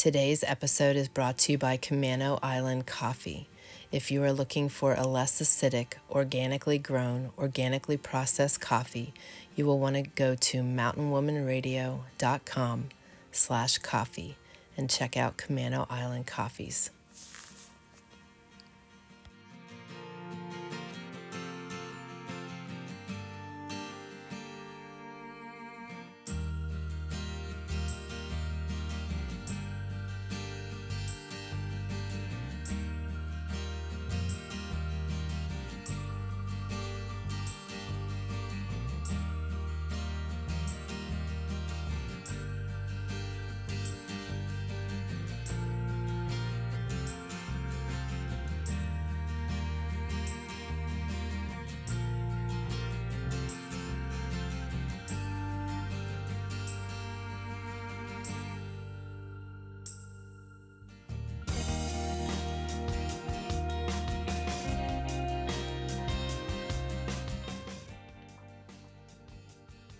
Today's episode is brought to you by Camano Island Coffee. If you are looking for a less acidic, organically grown, organically processed coffee, you will want to go to mountainwomanradio.com/coffee and check out Camano Island Coffees.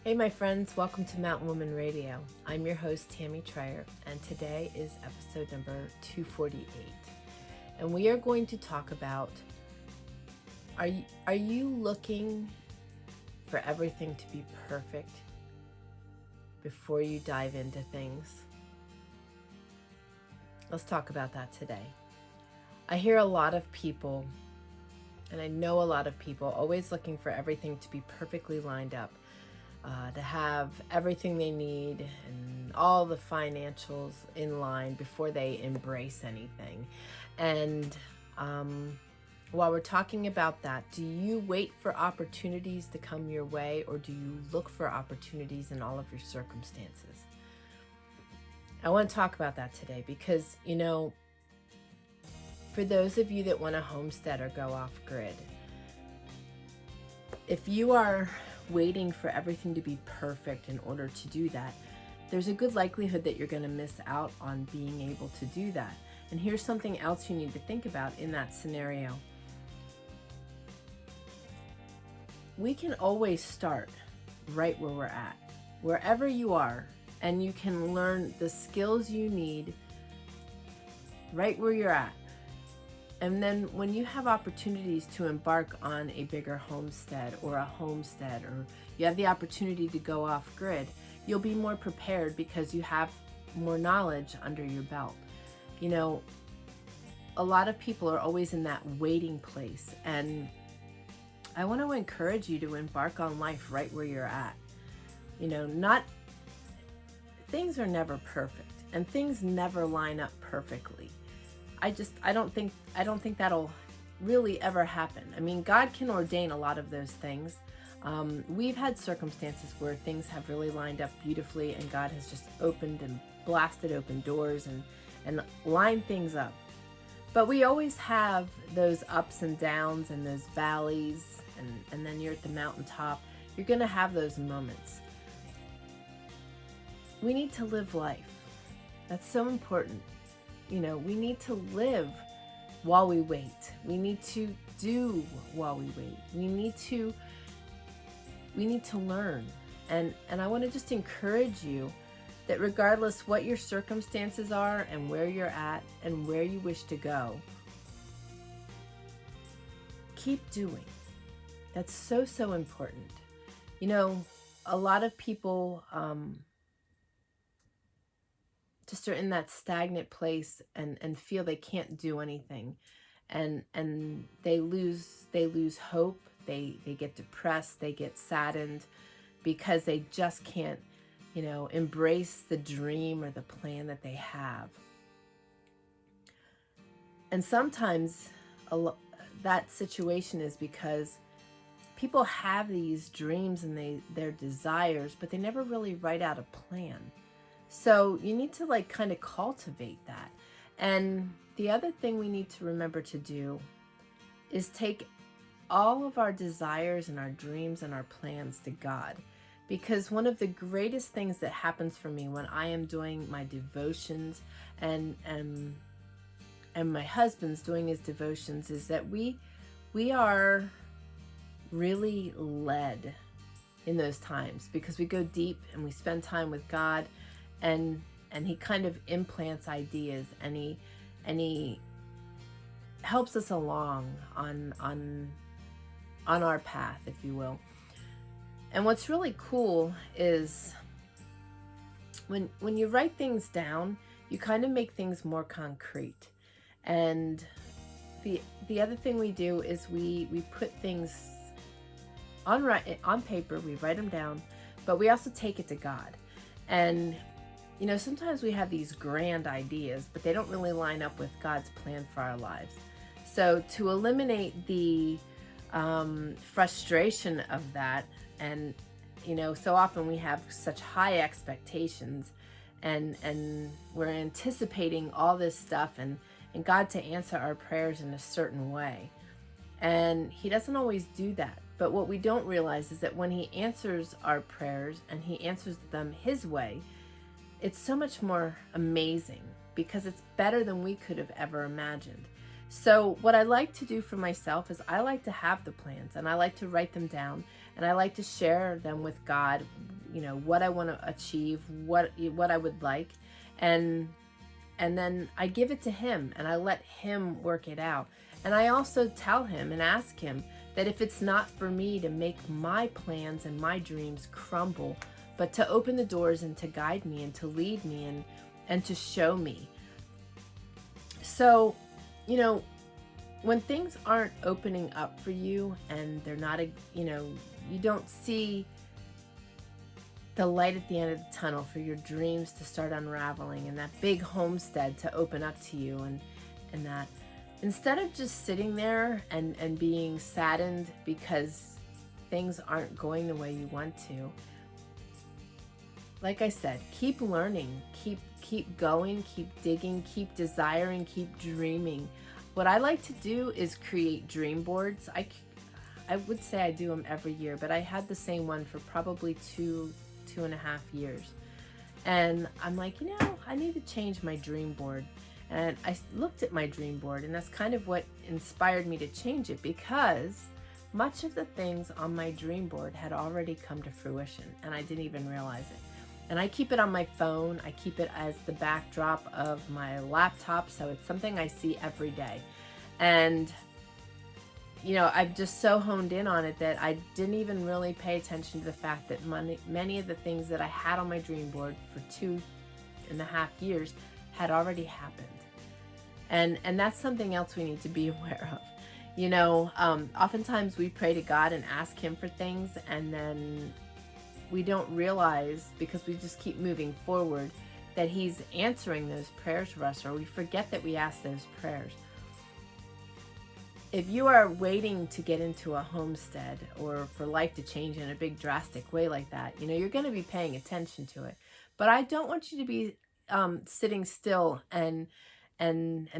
Hey my friends, welcome to Mountain Woman Radio. I'm your host Tammy Trier, and today is episode number 248. And we are going to talk about, are you looking for everything to be perfect before you dive into things? Let's talk about that today. I hear a lot of people, and I know a lot of people, always looking for everything to be perfectly lined up. To have everything they need and all the financials in line before they embrace anything. And while we're talking about that, do you wait for opportunities to come your way, or do you look for opportunities in all of your circumstances? I want to talk about that today because, you know, for those of you that want to homestead or go off grid, if you are waiting for everything to be perfect in order to do that, there's a good likelihood that you're going to miss out on being able to do that. And here's something else you need to think about in that scenario. We can always start right where we're at, wherever you are, and you can learn the skills you need right where you're at. And then when you have opportunities to embark on a bigger homestead, or you have the opportunity to go off grid, you'll be more prepared because you have more knowledge under your belt. You know, a lot of people are always in that waiting place, and I want to encourage you to embark on life right where you're at. You know, things are never perfect, and things never line up perfectly. I don't think that'll really ever happen. I mean, God can ordain a lot of those things. We've had circumstances where things have really lined up beautifully, and God has just opened and blasted open doors and lined things up. But we always have those ups and downs and those valleys, and then you're at the mountaintop. You're going to have those moments. We need to live life. That's so important. You know, we need to live while we wait. We need to do while we wait. We need to learn. And I want to just encourage you that regardless what your circumstances are and where you're at and where you wish to go, keep doing. That's so, so important. You know, a lot of people just are in that stagnant place and feel they can't do anything, and they lose hope. They get depressed, they get saddened because they just can't, you know, embrace the dream or the plan that they have. And sometimes that situation is because people have these dreams and their desires, but they never really write out a plan. So you need to kind of cultivate that. And the other thing we need to remember to do is take all of our desires and our dreams and our plans to God. Because one of the greatest things that happens for me when I am doing my devotions and my husband's doing his devotions is that we are really led in those times, because we go deep and we spend time with God. And he kind of implants ideas, and he helps us along on our path, if you will. And what's really cool is when you write things down, you kind of make things more concrete. And the other thing we do is we put things on paper, we write them down, but we also take it to God. And you know, sometimes we have these grand ideas, but they don't really line up with God's plan for our lives. So to eliminate the frustration of that, and you know, so often we have such high expectations, and we're anticipating all this stuff, and God to answer our prayers in a certain way. And he doesn't always do that. But what we don't realize is that when he answers our prayers and he answers them his way, it's so much more amazing, because it's better than we could have ever imagined. So what I like to do for myself is I like to have the plans, and I like to write them down, and I like to share them with God, you know, what I want to achieve, what I would like, and then I give it to him, and I let him work it out. And I also tell him and ask him that if it's not for me to make my plans and my dreams crumble, but to open the doors and to guide me and to lead me and to show me. So, you know, when things aren't opening up for you, and they're not, you know, you don't see the light at the end of the tunnel for your dreams to start unraveling, and that big homestead to open up to you, and that, instead of just sitting there and being saddened because things aren't going the way you want to, like I said, keep learning, keep going, keep digging, keep desiring, keep dreaming. What I like to do is create dream boards. I would say I do them every year, but I had the same one for probably two and a half years. And I'm like, you know, I need to change my dream board. And I looked at my dream board, and that's kind of what inspired me to change it, because much of the things on my dream board had already come to fruition, and I didn't even realize it. And I keep it on my phone. I keep it as the backdrop of my laptop, so it's something I see every day. And you know, I've just so honed in on it that I didn't even really pay attention to the fact that many of the things that I had on my dream board for 2.5 years had already happened. And that's something else we need to be aware of. You know, oftentimes we pray to God and ask him for things, and then we don't realize, because we just keep moving forward, that he's answering those prayers for us, or we forget that we asked those prayers. If you are waiting to get into a homestead, or for life to change in a big drastic way like that, you know, you're going to be paying attention to it. But I don't want you to be sitting still and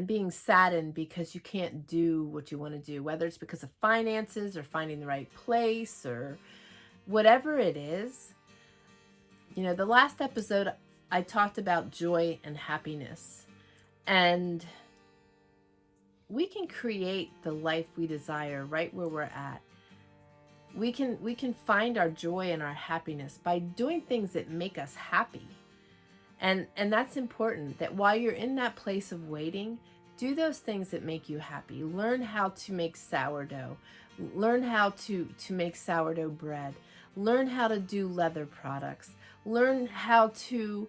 being saddened because you can't do what you want to do, whether it's because of finances or finding the right place or whatever it is. You know, the last episode I talked about joy and happiness, and we can create the life we desire right where we're at. We can find our joy and our happiness by doing things that make us happy. And that's important, that while you're in that place of waiting, do those things that make you happy. Learn how to make sourdough. Learn how to make sourdough bread. Learn how to do leather products. Learn how to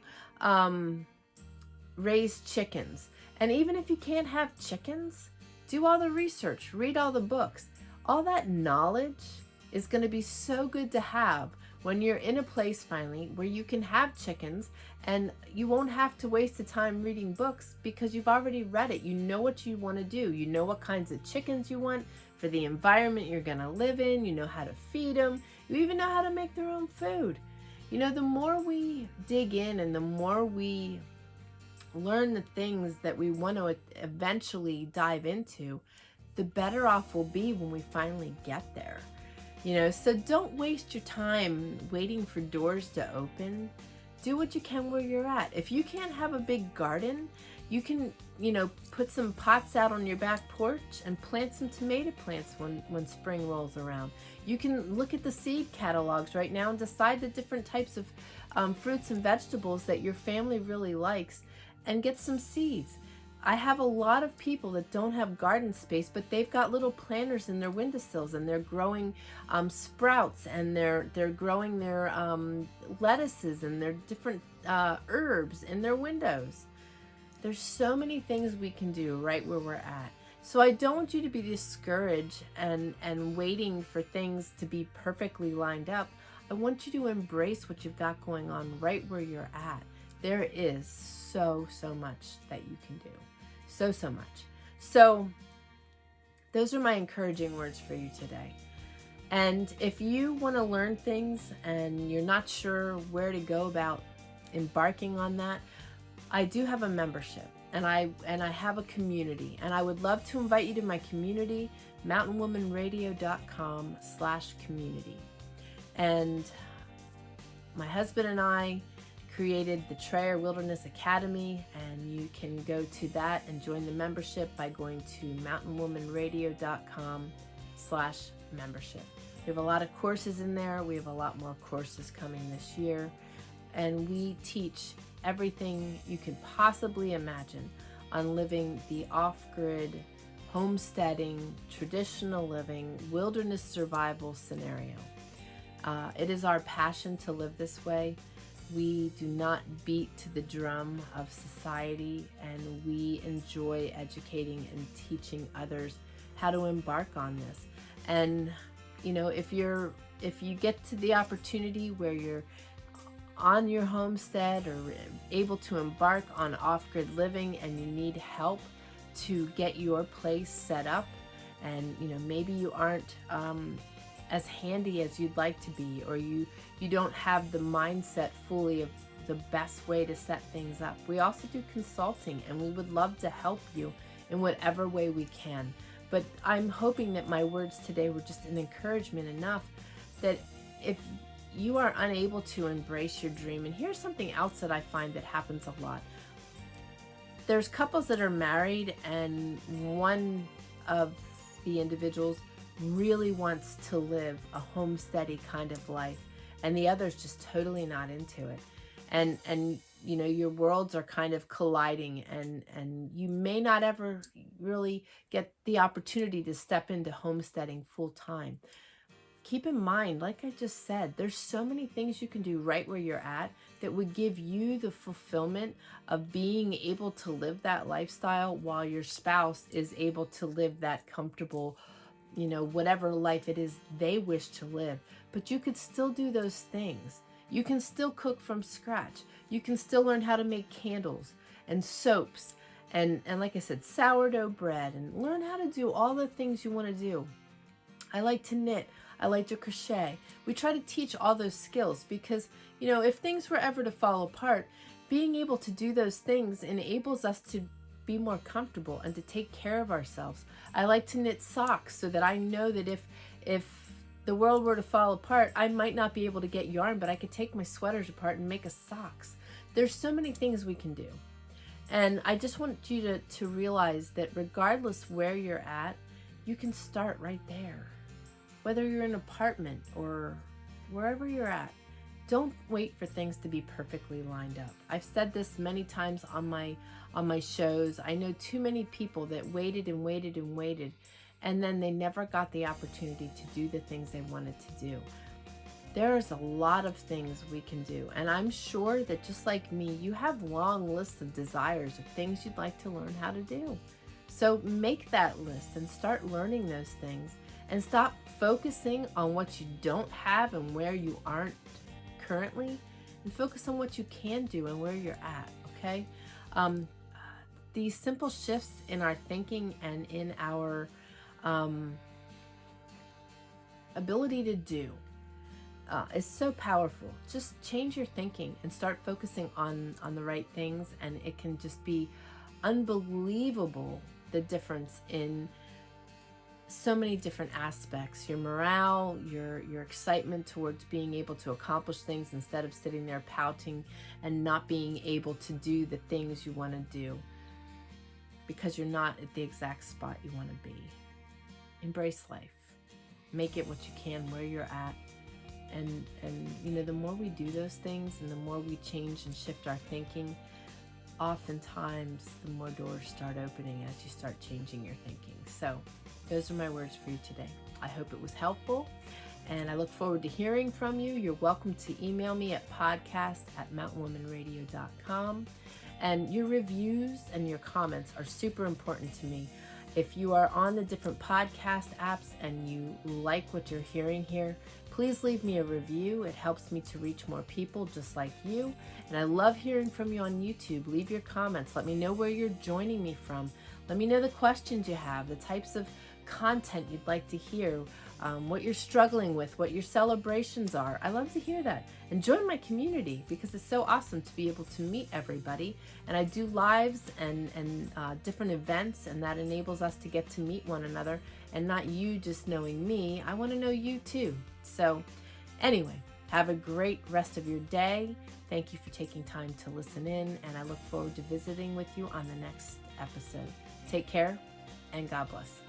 raise chickens. And even if you can't have chickens, do all the research, read all the books. All that knowledge is going to be so good to have when you're in a place finally where you can have chickens, and you won't have to waste the time reading books because you've already read it. You know what you want to do. You know what kinds of chickens you want for the environment you're going to live in. You know how to feed them. You even know how to make their own food. You know, the more we dig in and the more we learn the things that we want to eventually dive into, the better off we'll be when we finally get there. You know, so don't waste your time waiting for doors to open. Do what you can where you're at. If you can't have a big garden, You can, you know, put some pots out on your back porch and plant some tomato plants when spring rolls around. You can look at the seed catalogs right now and decide the different types of fruits and vegetables that your family really likes and get some seeds. I have a lot of people that don't have garden space, but they've got little planters in their windowsills, and they're growing sprouts, and they're growing their lettuces and their different herbs in their windows. There's so many things we can do right where we're at. So I don't want you to be discouraged and waiting for things to be perfectly lined up. I want you to embrace what you've got going on right where you're at. There is so much that you can do. So much. So those are my encouraging words for you today. And if you want to learn things and you're not sure where to go about embarking on that, I do have a membership, and I have a community, and I would love to invite you to my community, mountainwomanradio.com/community. And my husband and I created the Trayer Wilderness Academy, and you can go to that and join the membership by going to mountainwomanradio.com/membership. We have a lot of courses in there. We have a lot more courses coming this year, and we teach everything you can possibly imagine on living the off-grid, homesteading, traditional living, wilderness survival scenario. It is our passion to live this way. We do not beat to the drum of society, and we enjoy educating and teaching others how to embark on this. And you know, if you get to the opportunity where you're on your homestead or able to embark on off-grid living and you need help to get your place set up, and you know, maybe you aren't as handy as you'd like to be, or you don't have the mindset fully of the best way to set things up, we also do consulting, and we would love to help you in whatever way we can. But I'm hoping that my words today were just an encouragement enough that if you are unable to embrace your dream, and here's something else that I find that happens a lot. There's couples that are married, and one of the individuals really wants to live a homesteady kind of life, and the other's just totally not into it. And you know, your worlds are kind of colliding, and you may not ever really get the opportunity to step into homesteading full time. Keep in mind, like I just said, there's so many things you can do right where you're at that would give you the fulfillment of being able to live that lifestyle while your spouse is able to live that comfortable, you know, whatever life it is they wish to live. But you could still do those things. You can still cook from scratch. You can still learn how to make candles and soaps and like I said, sourdough bread, and learn how to do all the things you want to do. I like to knit. I like to crochet. We try to teach all those skills because, you know, if things were ever to fall apart, being able to do those things enables us to be more comfortable and to take care of ourselves. I like to knit socks so that I know that if the world were to fall apart, I might not be able to get yarn, but I could take my sweaters apart and make us socks. There's so many things we can do. And I just want you to realize that regardless where you're at, you can start right there. Whether you're in an apartment or wherever you're at, don't wait for things to be perfectly lined up. I've said this many times on my shows. I know too many people that waited and waited and waited, and then they never got the opportunity to do the things they wanted to do. There's a lot of things we can do, and I'm sure that just like me, you have long lists of desires of things you'd like to learn how to do. So make that list and start learning those things, and stop focusing on what you don't have and where you aren't currently, and focus on what you can do and where you're at, okay? These simple shifts in our thinking and in our ability to do is so powerful. Just change your thinking and start focusing on the right things, and it can just be unbelievable, the difference in so many different aspects. Your morale, your excitement towards being able to accomplish things instead of sitting there pouting and not being able to do the things you want to do. because you're not at the exact spot you want to be. Embrace life. Make it what you can where you're at. And you know, the more we do those things and the more we change and shift our thinking, oftentimes the more doors start opening as you start changing your thinking. So those are my words for you today. I hope it was helpful, and I look forward to hearing from you. You're welcome to email me at podcast@mountainwomanradio.com. And your reviews and your comments are super important to me. If you are on the different podcast apps and you like what you're hearing here, please leave me a review. It helps me to reach more people just like you. And I love hearing from you on YouTube. Leave your comments. Let me know where you're joining me from. Let me know the questions you have, the types of content you'd like to hear, what you're struggling with, what your celebrations are. I love to hear that. And join my community, because it's so awesome to be able to meet everybody. And I do lives and different events, and that enables us to get to meet one another, and not you just knowing me. I want to know you too. So anyway, have a great rest of your day. Thank you for taking time to listen in, and I look forward to visiting with you on the next episode. Take care, and God bless.